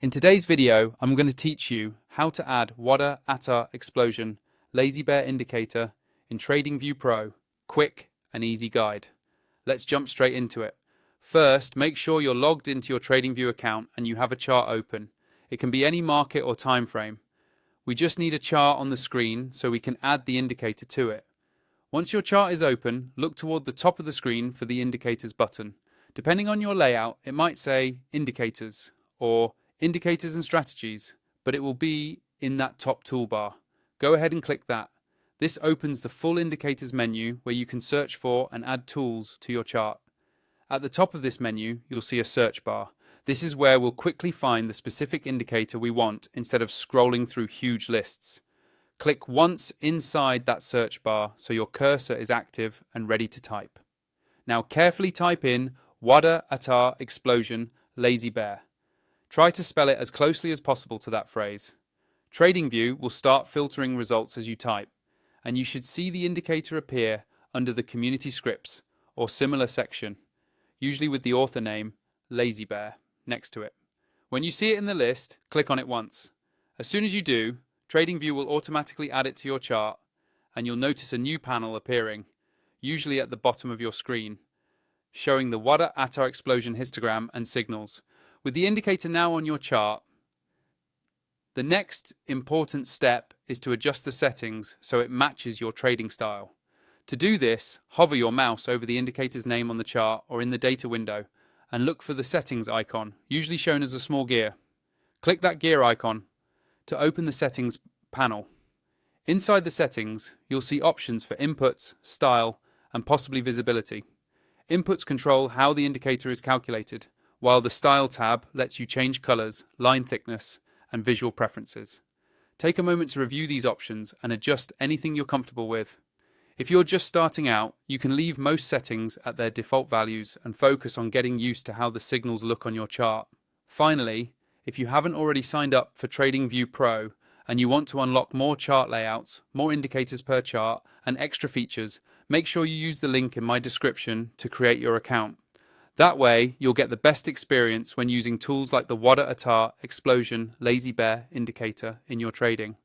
In today's video, I'm going to teach you how to add Waddah Attar explosion LazyBear indicator in TradingView Pro, quick and easy guide. Let's jump straight into it. First, make sure you're logged into your TradingView account and you have a chart open. It can be any market or time frame. We just need a chart on the screen so we can add the indicator to it. Once your chart is open, look toward the top of the screen for the Indicators button. Depending on your layout, it might say Indicators or Indicators and Strategies, but it will be in that top toolbar. Go ahead and click that. This opens the full Indicators menu where you can search for and add tools to your chart. At the top of this menu, you'll see a search bar. This is where we'll quickly find the specific indicator we want instead of scrolling through huge lists. Click once inside that search bar so your cursor is active and ready to type. Now carefully type in Waddah Attar explosion LazyBear. Try to spell it as closely as possible to that phrase. TradingView will start filtering results as you type, and you should see the indicator appear under the Community Scripts or similar section, usually with the author name LazyBear next to it. When you see it in the list, click on it once. As soon as you do, TradingView will automatically add it to your chart, and you'll notice a new panel appearing, usually at the bottom of your screen, showing the Waddah Attar explosion histogram and signals. With the indicator now on your chart, the next important step is to adjust the settings so it matches your trading style. To do this, hover your mouse over the indicator's name on the chart or in the data window and look for the settings icon, usually shown as a small gear. Click that gear icon to open the settings panel. Inside the settings, you'll see options for inputs, style, and possibly visibility. Inputs control how the indicator is calculated, while the Style tab lets you change colors, line thickness, and visual preferences. Take a moment to review these options and adjust anything you're comfortable with. If you're just starting out, you can leave most settings at their default values and focus on getting used to how the signals look on your chart. Finally, if you haven't already signed up for TradingView Pro and you want to unlock more chart layouts, more indicators per chart, and extra features, make sure you use the link in my description to create your account. That way, you'll get the best experience when using tools like the Waddah Attar explosion LazyBear indicator in your trading.